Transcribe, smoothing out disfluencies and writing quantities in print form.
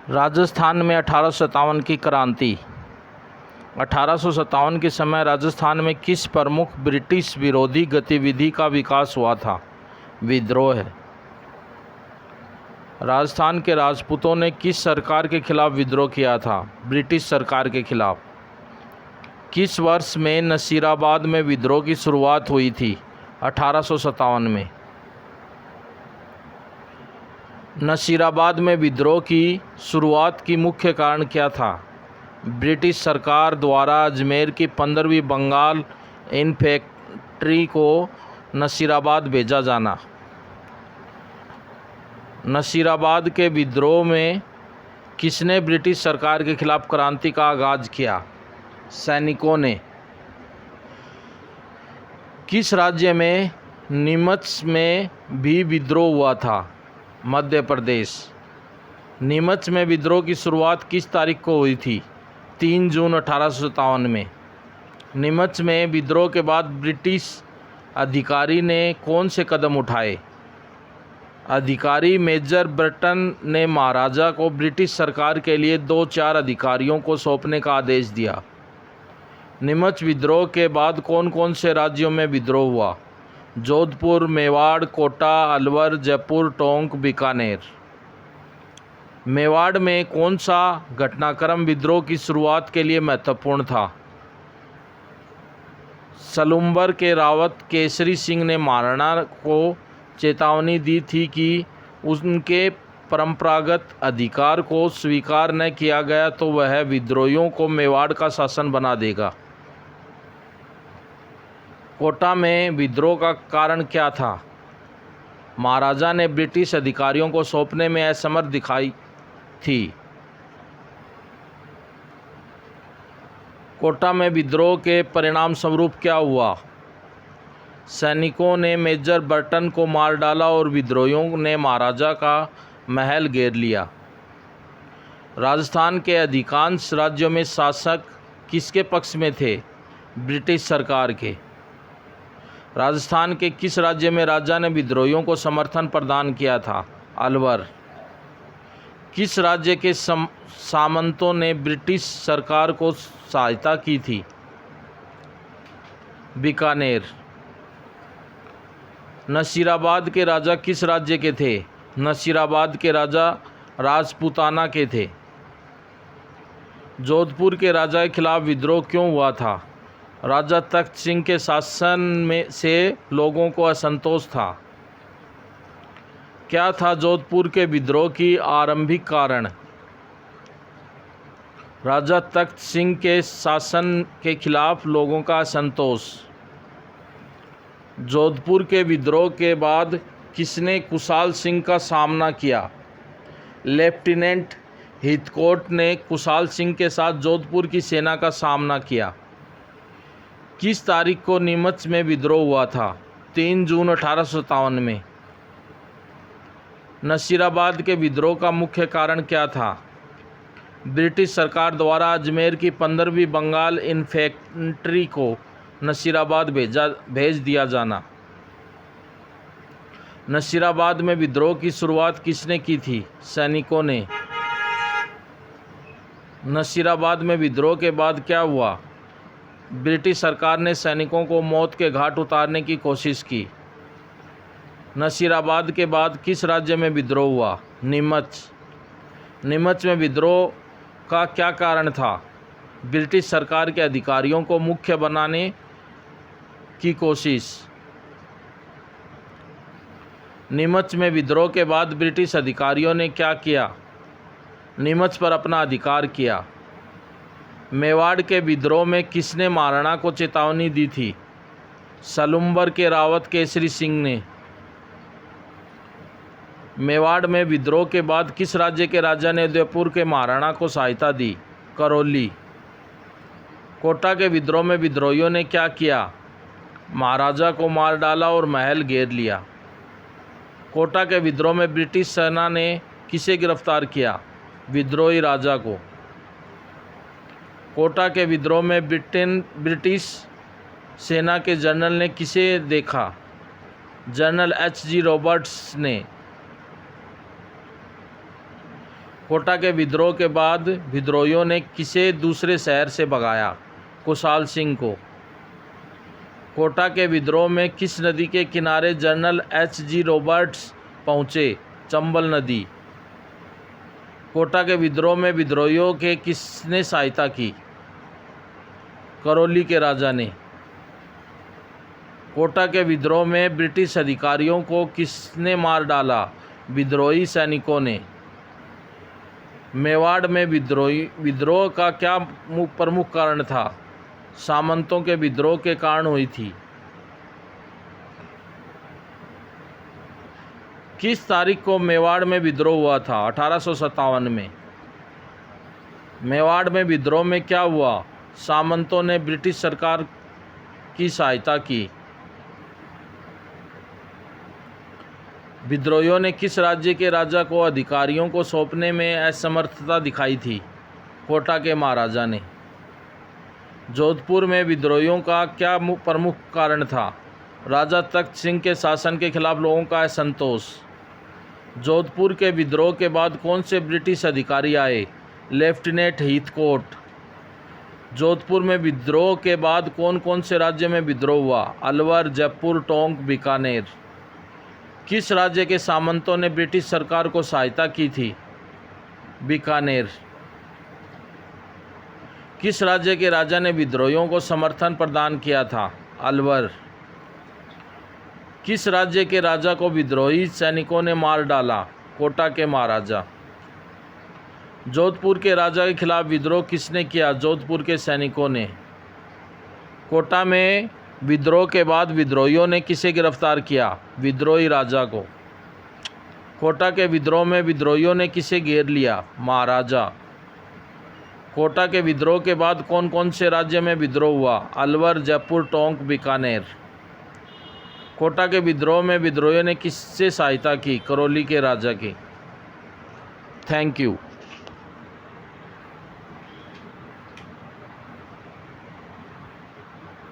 राजस्थान में 1857 की क्रांति। 1857 के समय राजस्थान में किस प्रमुख ब्रिटिश विरोधी गतिविधि का विकास हुआ था? विद्रोह। राजस्थान के राजपूतों ने किस सरकार के खिलाफ विद्रोह किया था? ब्रिटिश सरकार के खिलाफ। किस वर्ष में नसीराबाद में विद्रोह की शुरुआत हुई थी? 1857 में। नसीराबाद में विद्रोह की शुरुआत की मुख्य कारण क्या था? ब्रिटिश सरकार द्वारा अजमेर की 15वीं बंगाल इन्फेंट्री को नसीराबाद भेजा जाना। नसीराबाद के विद्रोह में किसने ब्रिटिश सरकार के खिलाफ क्रांति का आगाज किया? सैनिकों ने। किस राज्य में नीमच में भी विद्रोह हुआ था? मध्य प्रदेश। नीमच में विद्रोह की शुरुआत किस तारीख को हुई थी? 3 जून 1857 में। नीमच में विद्रोह के बाद ब्रिटिश अधिकारी ने कौन से कदम उठाए? अधिकारी मेजर बर्टन ने महाराजा को ब्रिटिश सरकार के लिए 2-4 अधिकारियों को सौंपने का आदेश दिया। नीमच विद्रोह के बाद कौन कौन से राज्यों में विद्रोह हुआ? जोधपुर, मेवाड़, कोटा, अलवर, जयपुर, टोंक, बीकानेर। मेवाड़ में कौन सा घटनाक्रम विद्रोह की शुरुआत के लिए महत्वपूर्ण था? सलुम्बर के रावत केसरी सिंह ने महाराणा को चेतावनी दी थी कि उनके परंपरागत अधिकार को स्वीकार न किया गया तो वह विद्रोहियों को मेवाड़ का शासन बना देगा। कोटा में विद्रोह का कारण क्या था? महाराजा ने ब्रिटिश अधिकारियों को सौंपने में असमर्थ दिखाई थी। कोटा में विद्रोह के परिणाम स्वरूप क्या हुआ? सैनिकों ने मेजर बर्टन को मार डाला और विद्रोहियों ने महाराजा का महल घेर लिया। राजस्थान के अधिकांश राज्यों में शासक किसके पक्ष में थे? ब्रिटिश सरकार के। राजस्थान के किस राज्य में राजा ने विद्रोहियों को समर्थन प्रदान किया था? अलवर। किस राज्य के सामंतों ने ब्रिटिश सरकार को सहायता की थी? बीकानेर। नसीराबाद के राजा किस राज्य के थे? नसीराबाद के राजा राजपूताना के थे। जोधपुर के राजा के खिलाफ विद्रोह क्यों हुआ था? राजा तख्त सिंह के शासन में से लोगों को असंतोष था। क्या था जोधपुर के विद्रोह की आरंभिक कारण? राजा तख्त सिंह के शासन के खिलाफ लोगों का असंतोष। जोधपुर के विद्रोह के बाद किसने कुशाल सिंह का सामना किया? लेफ्टिनेंट हिथकोट ने कुशाल सिंह के साथ जोधपुर की सेना का सामना किया। किस तारीख को नीमच में विद्रोह हुआ था? 3 जून 1857 में। नसीराबाद के विद्रोह का मुख्य कारण क्या था? ब्रिटिश सरकार द्वारा अजमेर की 15वीं बंगाल इन्फेंट्री को नसीराबाद भेज दिया जाना। नसीराबाद में विद्रोह की शुरुआत किसने की थी? सैनिकों ने। नसीराबाद में विद्रोह के बाद क्या हुआ? ब्रिटिश सरकार ने सैनिकों को मौत के घाट उतारने की कोशिश की। नसीराबाद के बाद किस राज्य में विद्रोह हुआ? नीमच। नीमच में विद्रोह का क्या कारण था? ब्रिटिश सरकार के अधिकारियों को मुख्य बनाने की कोशिश। नीमच में विद्रोह के बाद ब्रिटिश अधिकारियों ने क्या किया? नीमच पर अपना अधिकार किया। मेवाड़ के विद्रोह में किसने महाराणा को चेतावनी दी थी? सलुम्बर के रावत केसरी सिंह ने। मेवाड़ में विद्रोह के बाद किस राज्य के राजा ने उदयपुर के महाराणा को सहायता दी? करौली। कोटा के विद्रोह में विद्रोहियों ने क्या किया? महाराजा को मार डाला और महल घेर लिया। कोटा के विद्रोह में ब्रिटिश सेना ने किसे गिरफ्तार किया? विद्रोही राजा को। कोटा के विद्रोह में ब्रिटिश सेना के जनरल ने किसे देखा? General H.G. रॉबर्ट्स ने। कोटा के विद्रोह के बाद विद्रोहियों ने किसे दूसरे शहर से भगाया? कुशाल सिंह को। कोटा के विद्रोह में किस नदी के किनारे जनरल H.G. रॉबर्ट्स पहुँचे? चंबल नदी। कोटा के विद्रोह में विद्रोहियों के किसने सहायता की? करौली के राजा ने। कोटा के विद्रोह में ब्रिटिश अधिकारियों को किसने मार डाला? विद्रोही सैनिकों ने। मेवाड़ में विद्रोह का क्या प्रमुख कारण था? सामंतों के विद्रोह के कारण हुई थी। किस तारीख को मेवाड़ में विद्रोह हुआ था? 1857 में। मेवाड़ में विद्रोह में क्या हुआ? सामंतों ने ब्रिटिश सरकार की सहायता की। विद्रोहियों ने किस राज्य के राजा को अधिकारियों को सौंपने में असमर्थता दिखाई थी? कोटा के महाराजा ने। जोधपुर में विद्रोहियों का क्या प्रमुख कारण था? राजा तख्त सिंह के शासन के खिलाफ लोगों का असंतोष। जोधपुर के विद्रोह के बाद कौन से ब्रिटिश अधिकारी आए? Lieutenant Heathcote. जोधपुर में विद्रोह के बाद कौन कौन से राज्य में विद्रोह हुआ? अलवर, जयपुर, टोंक, बीकानेर। किस राज्य के सामंतों ने ब्रिटिश सरकार को सहायता की थी? बीकानेर। किस राज्य के राजा ने विद्रोहियों को समर्थन प्रदान किया था? अलवर। किस राज्य के राजा को विद्रोही सैनिकों ने मार डाला? कोटा के महाराजा। जोधपुर के राजा के खिलाफ विद्रोह किसने किया? जोधपुर के सैनिकों ने। कोटा में विद्रोह के बाद विद्रोहियों ने किसे गिरफ्तार किया? विद्रोही राजा को। कोटा के विद्रोह में विद्रोहियों ने किसे घेर लिया? महाराजा। कोटा के विद्रोह के बाद कौन कौन से राज्य में विद्रोह हुआ? अलवर, जयपुर, टोंक, बीकानेर। कोटा के विद्रोह में विद्रोहियों ने किससे सहायता की? करौली के राजा की। Thank you.